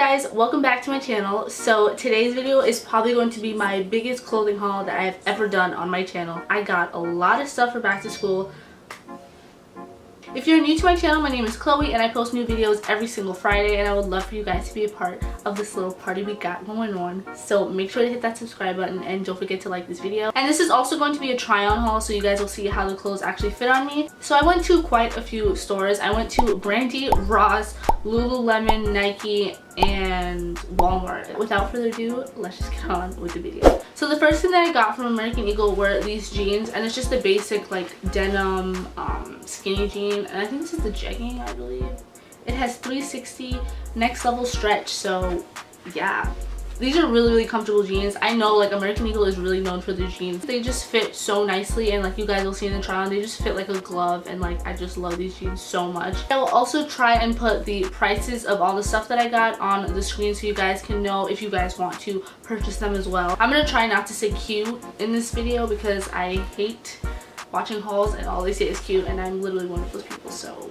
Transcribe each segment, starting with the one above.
guys, welcome back to my channel. So today's video is probably going to be my biggest clothing haul that I've ever done on my channel. I got a lot of stuff for back to school. If you're new to my channel, my name is Chloe and I post new videos every single Friday, and I would love for you guys to be a part of this little party we got going on. So make sure to hit that subscribe button and don't forget to like this video. And this is also going to be a try on haul, so you guys will see how the clothes actually fit on me. So I went to quite a few stores. I went to Brandy, Ross, Lululemon, Nike, and Walmart. Without further ado, let's just get on with the video. So the first thing that I got from American Eagle were these jeans, and it's just a basic like denim skinny jean, and I think this is the jegging, I believe. It has 360 next level stretch, so yeah. These are really comfortable jeans. I know like American Eagle is really known for their jeans. They just fit so nicely, and like you guys will see in the try on, they just fit like a glove, and like I just love these jeans so much. I will also try and put the prices of all the stuff that I got on the screen so you guys can know if you guys want to purchase them as well. I'm gonna try not to say cute in this video because I hate watching hauls and all they say is cute, and I'm literally one of those people. So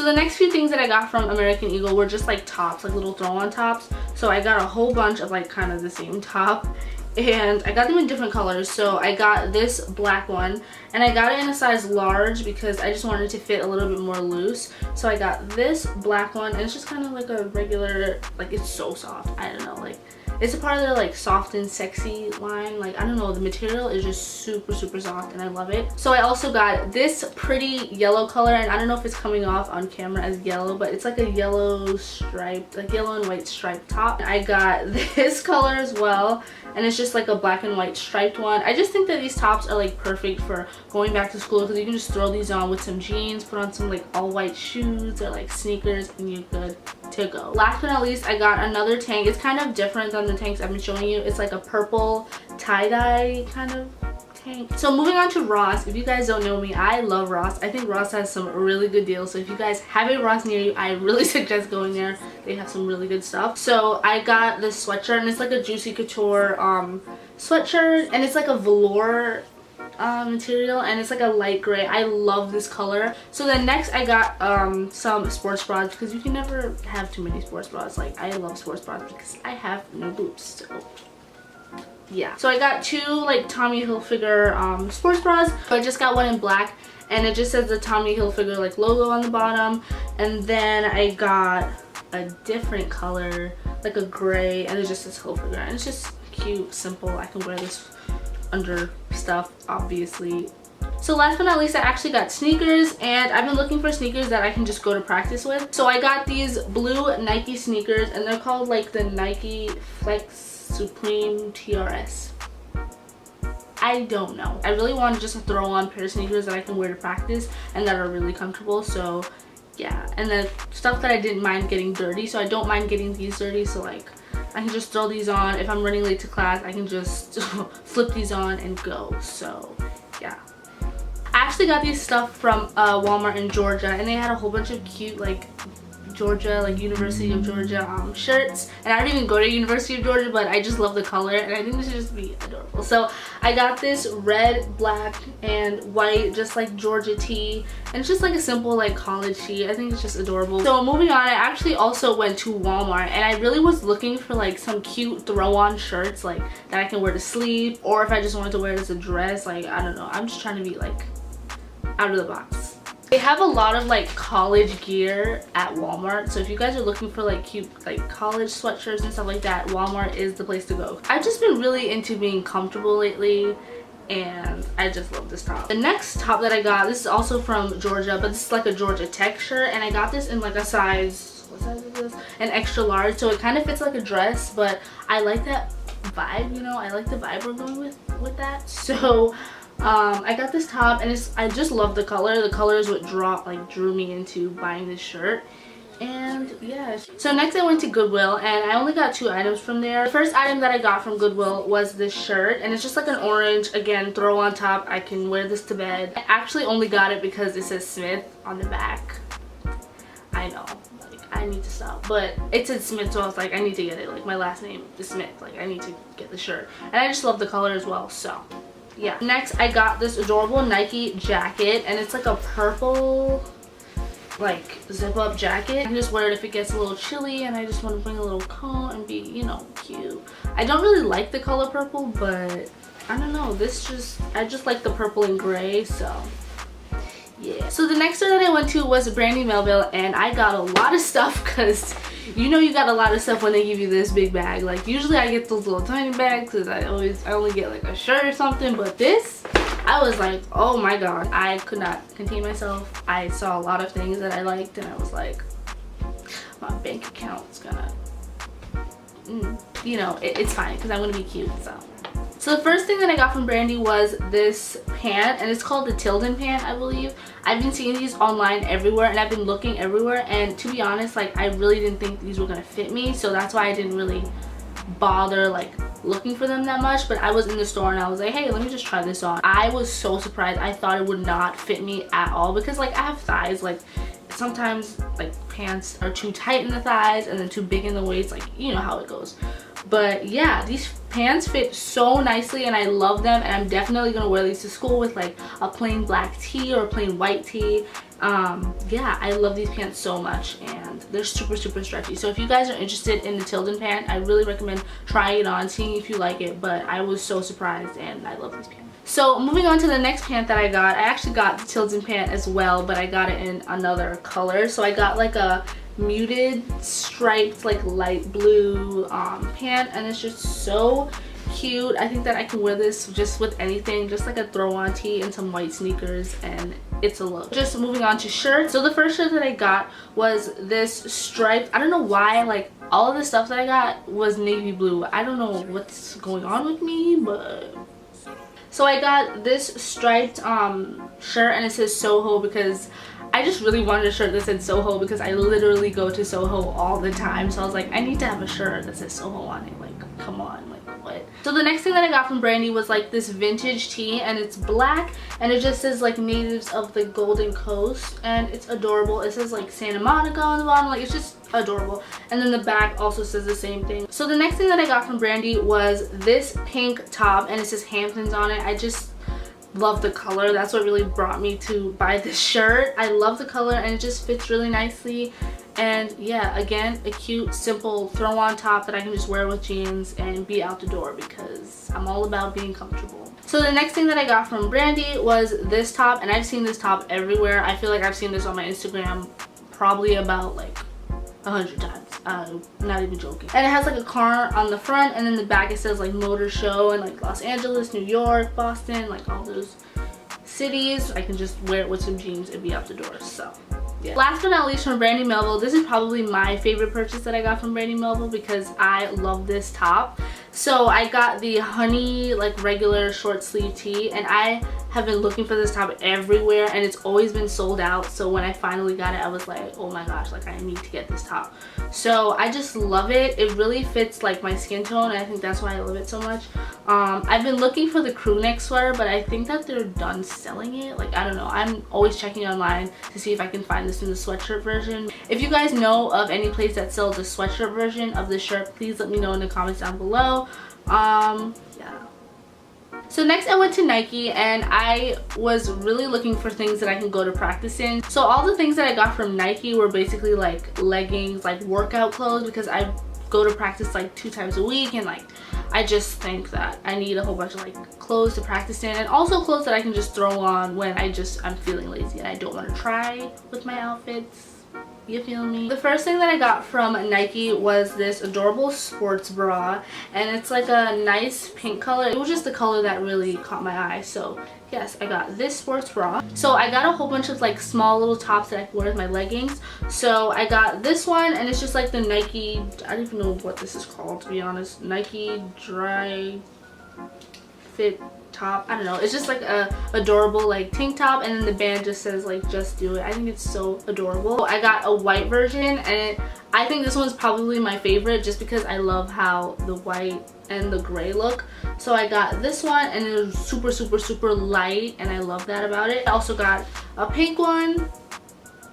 the next few things that I got from American Eagle were just like tops, like little throw-on tops. So I got a whole bunch of like kind of the same top, and I got them in different colors. So I got this black one, and I got it in a size large because I just wanted it to fit a little bit more loose. So I got this black one, and it's just kind of like a regular, like it's so soft. I don't know, like it's a part of their like soft and sexy line. Like I don't know, the material is just super soft and I love it. So I also got this pretty yellow color, and I don't know if it's coming off on camera as yellow, but it's like a yellow striped, like yellow and white striped top. I got this color as well, and it's just like a black and white striped one. I just think that these tops are like perfect for going back to school because you can just throw these on with some jeans, put on some like all white shoes or like sneakers, and you're good to go. Last but not least, I got another tank. It's kind of different than the tanks I've been showing you. It's like a purple tie-dye kind of tank. So moving on to Ross. If you guys don't know me, I love Ross. I think Ross has some really good deals. So if you guys have a Ross near you, I really suggest going there. They have some really good stuff. So I got this sweatshirt, and it's like a Juicy Couture sweatshirt, and it's like a velour material, and it's like a light gray. I love this color. So then next I got some sports bras, because you can never have too many sports bras. Like I love sports bras because I have no boobs, so yeah. So I got two like Tommy Hilfiger sports bras. So I just got one in black, and it just says the Tommy Hilfiger like logo on the bottom, and then I got a different color, like a gray, and it just says Hilfiger, and it's just cute, simple. I can wear this under stuff, obviously. So last but not least, I actually got sneakers, and I've been looking for sneakers that I can just go to practice with. So I got these blue Nike sneakers, and they're called like the Nike Flex Supreme TRS. I don't know. I really want to just throw on a pair of sneakers that I can wear to practice and that are really comfortable. So yeah, and then stuff that I didn't mind getting dirty. So I don't mind getting these dirty, so like I can just throw these on. If I'm running late to class, I can just flip these on and go. So yeah. I actually got these stuff from Walmart in Georgia, and they had a whole bunch of cute like Georgia, like University of Georgia shirts. And I don't even go to University of Georgia, but I just love the color, and I think this should just be adorable. So I got this red, black, and white just like Georgia tee, and it's just like a simple like college tee. I think it's just adorable. So moving on, I actually also went to Walmart, and I really was looking for like some cute throw-on shirts like that I can wear to sleep, or if I just wanted to wear it as a dress. Like I don't know, I'm just trying to be like out of the box. They have a lot of like college gear at Walmart, so if you guys are looking for like cute like college sweatshirts and stuff like that, Walmart is the place to go. I've just been really into being comfortable lately, and I just love this top. The next top that I got, this is also from Georgia, but this is like a Georgia Tech shirt, and I got this in like a size, what size is this? An extra large, so it kind of fits like a dress, but I like that vibe, you know, I like the vibe we're going with that. So I got this top, and I just love the color. The color is what drew me into buying this shirt. And yeah, so next I went to Goodwill, and I only got 2 items from there. The first item that I got from Goodwill was this shirt, and it's just like an orange, again, throw on top. I can wear this to bed. I actually only got it because it says Smith on the back. I know, like I need to stop, but it said Smith, so I was like, I need to get it. Like my last name is Smith, like I need to get the shirt, and I just love the color as well. So yeah. Next I got this adorable Nike jacket, and it's like a purple like zip up jacket. I can just wear it if it gets a little chilly and I just want to bring a little coat and be, you know, cute. I don't really like the color purple, but I don't know, I just like the purple and gray, so yeah. So the next store that I went to was Brandy Melville, and I got a lot of stuff because you know you got a lot of stuff when they give you this big bag. Like usually I get those little tiny bags because I only get like a shirt or something, but this, I was like, oh my god, I could not contain myself. I saw a lot of things that I liked and I was like, my bank account's gonna, you know, it's fine because I'm gonna be cute. So the first thing that I got from Brandy was this pant, and it's called the Tilden pant, I believe. I've been seeing these online everywhere and I've been looking everywhere, and to be honest, like I really didn't think these were gonna fit me, so that's why I didn't really bother like looking for them that much. But I was in the store and I was like, hey, let me just try this on. I was so surprised. I thought it would not fit me at all because like I have thighs. Like sometimes like pants are too tight in the thighs and then too big in the waist, like you know how it goes. But yeah, these pants fit so nicely and I love them, and I'm definitely gonna wear these to school with like a plain black tee or a plain white tee. Yeah, I love these pants so much and they're super stretchy. So if you guys are interested in the Tilden pant, I really recommend trying it on, seeing if you like it. But I was so surprised and I love these pants. So moving on to the next pant that I got, I actually got the Tilden pant as well, but I got it in another color. So I got like a muted striped like light blue pant, and it's just so cute. I think that I can wear this just with anything, just like a throw on tee and some white sneakers, and it's a look. Just moving on to shirts. So the first shirt that I got was this striped, I don't know why, like all of the stuff that I got was navy blue. I don't know what's going on with me, but so I got this striped shirt, and it says Soho because I just really wanted a shirt that said Soho because I literally go to Soho all the time. So I was like, I need to have a shirt that says Soho on it. Like, come on, like what? So the next thing that I got from Brandy was like this vintage tee, and it's black and it just says like natives of the Golden Coast, and it's adorable. It says like Santa Monica on the bottom, like it's just adorable. And then the back also says the same thing. So the next thing that I got from Brandy was this pink top, and it says Hamptons on it. I just love the color. That's what really brought me to buy this shirt. I love the color and it just fits really nicely. And yeah, again, a cute simple throw on top that I can just wear with jeans and be out the door because I'm all about being comfortable. So the next thing that I got from Brandy was this top, and I've seen this top everywhere. I feel like I've seen this on my Instagram probably about like 100 times. I'm not even joking. And it has like a car on the front, and then the back it says like Motor Show and like Los Angeles, New York, Boston, like all those cities. I can just wear it with some jeans and be out the door. So yeah. Last but not least, from Brandy Melville, this is probably my favorite purchase that I got from Brandy Melville because I love this top. So I got the honey like regular short sleeve tee, and I have been looking for this top everywhere and it's always been sold out. So when I finally got it, I was like, oh my gosh, like I need to get this top. So I just love it. It really fits like my skin tone, and I think that's why I love it so much. I've been looking for the crew neck sweater, but I think that they're done selling it. Like I don't know, I'm always checking online to see if I can find this in the sweatshirt version. If you guys know of any place that sells the sweatshirt version of this shirt, please let me know in the comments down below. Yeah. So next I went to Nike, and I was really looking for things that I can go to practice in. So all the things that I got from Nike were basically like leggings, like workout clothes, because I go to practice like 2 times a week, and like I just think that I need a whole bunch of like clothes to practice in, and also clothes that I can just throw on when I'm feeling lazy and I don't want to try with my outfits. You feel me? The first thing that I got from Nike was this adorable sports bra, and it's like a nice pink color. It was just the color that really caught my eye. So yes, I got this sports bra. So I got a whole bunch of like small little tops that I can wear with my leggings. So I got this one, and it's just like the Nike, I don't even know what this is called, to be honest. Nike dry fit top. I don't know. It's just like a adorable like tank top, and then the band just says like just do it. I think it's so adorable. So I got a white version, and I think this one's probably my favorite just because I love how the white and the gray look. So I got this one, and it was super light, and I love that about it. I also got a pink one.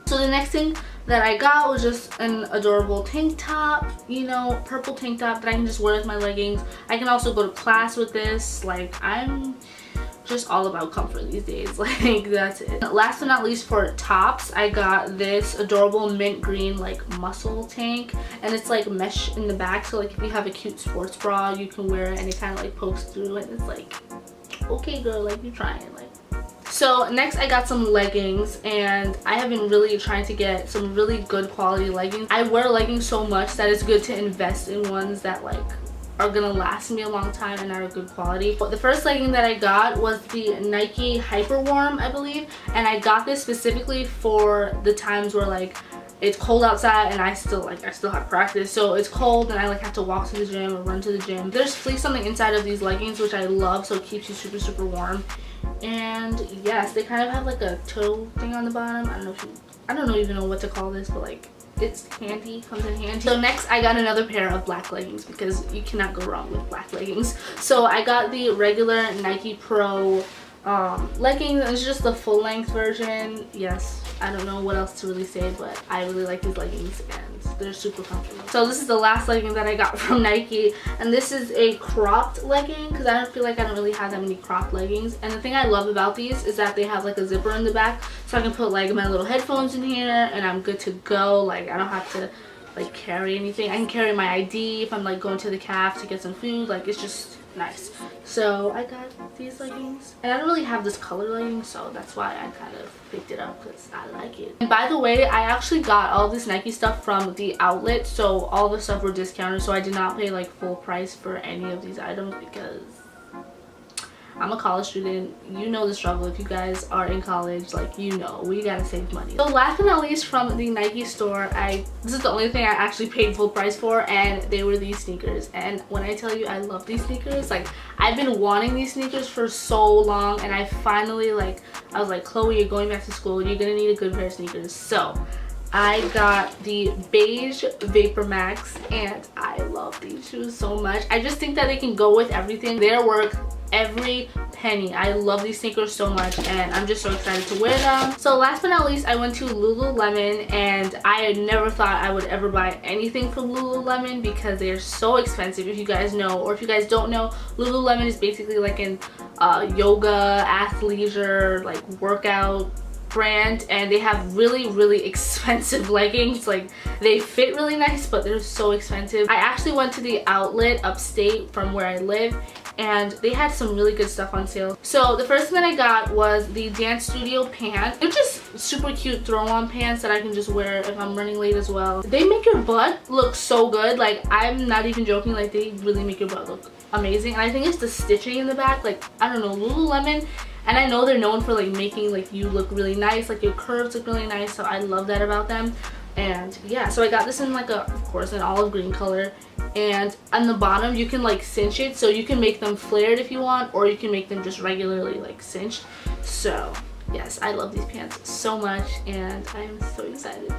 So the next thing that I got was just an adorable tank top, you know, purple tank top that I can just wear with my leggings. I can also go to class with this. Like I'm just all about comfort these days. Like, that's it. Last but not least, for tops, I got this adorable mint green like muscle tank, and it's like mesh in the back, so like if you have a cute sports bra, you can wear it and it kind of like pokes through, and it's like, okay girl, like you trying. Like, so next I got some leggings, and I have been really trying to get some really good quality leggings. I wear leggings so much that it's good to invest in ones that like are gonna last me a long time and are good quality. But the first legging that I got was the Nike Hyper Warm, I believe, and I got this specifically for the times where like it's cold outside and I still have practice, so it's cold and I like have to walk to the gym or run to the gym. There's fleece on the inside of these leggings, which I love, so it keeps you super warm. And yes, they kind of have like a toe thing on the bottom. I don't even know what to call this, but like it's handy, comes in handy. So next I got another pair of black leggings because you cannot go wrong with black leggings. So I got the regular Nike Pro leggings. It's just the full length version. Yes, I don't know what else to really say, but I really like these leggings and they're super comfortable. So this is the last legging that I got from Nike, and this is a cropped legging because I don't feel like I don't really have that many cropped leggings. And the thing I love about these is that they have like a zipper in the back, so I can put like my little headphones in here and I'm good to go. Like, I don't have to like carry anything. I can carry my ID if I'm like going to the caf to get some food. Like, it's just nice. So I got these leggings, and I don't really have this color legging, so that's why I kind of picked it up because I like it. And by the way, I actually got all this Nike stuff from the outlet, so all the stuff were discounted, so I did not pay like full price for any of these items because I'm a college student. You know the struggle. If you guys are in college, like, you know, we gotta save money. So last but not least, from the Nike store, this is the only thing I actually paid full price for, and they were these sneakers. And when I tell you I love these sneakers, like, I've been wanting these sneakers for so long, and I finally, like, I was like, Chloe, you're going back to school, you're gonna need a good pair of sneakers. So I got the beige Vapor Max, and I love these shoes so much. I just think that they can go with everything. They're worth every penny. I love these sneakers so much, and I'm just so excited to wear them. So last but not least, I went to Lululemon, and I had never thought I would ever buy anything from Lululemon because they are so expensive. If you guys know, or if you guys don't know, Lululemon is basically like an yoga, athleisure, like workout brand, and they have really expensive leggings. Like, they fit really nice, but they're so expensive. I actually went to the outlet upstate from where I live, and they had some really good stuff on sale. So the first thing that I got was the Dance Studio pants. They're just super cute throw-on pants that I can just wear if I'm running late as well. They make your butt look so good. Like, I'm not even joking, like, they really make your butt look amazing. And I think it's the stitching in the back. Like, I don't know, Lululemon, and I know they're known for like making like you look really nice, like your curves look really nice, so I love that about them. And yeah, so I got this in like of course an olive green color, and on the bottom you can like cinch it, so you can make them flared if you want, or you can make them just regularly like cinched. So yes, I love these pants so much, and I am so excited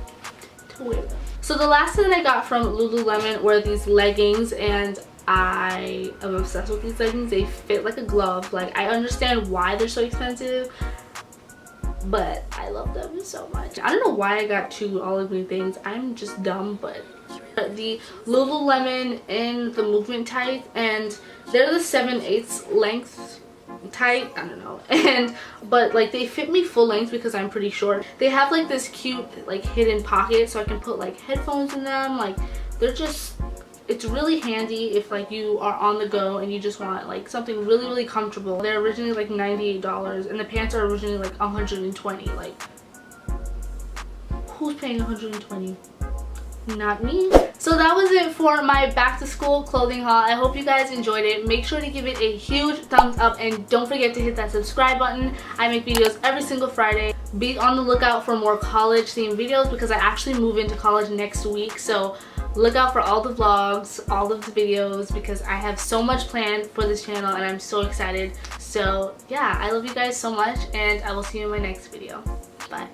to wear them. So the last thing that I got from Lululemon were these leggings, and I am obsessed with these leggings. They fit like a glove. Like, I understand why they're so expensive, but I love them so much. I don't know why I got two olive green things. I'm just dumb, but the Lululemon in the movement tight, and they're the 7/8 length tight, I don't know, and but like they fit me full length because I'm pretty short. They have like this cute like hidden pocket, so I can put like headphones in them. Like, they're just, it's really handy if like you are on the go and you just want like something really comfortable. They're originally like $98, and the pants are originally like $120. Like, who's paying $120? Not me. So that was it for my back to school clothing haul. I hope you guys enjoyed it. Make sure to give it a huge thumbs up, and don't forget to hit that subscribe button. I make videos every single Friday. Be on the lookout for more college themed videos because I actually move into college next week, so look out for all the vlogs, all of the videos, because I have so much planned for this channel and I'm so excited. So yeah, I love you guys so much, and I will see you in my next video. Bye.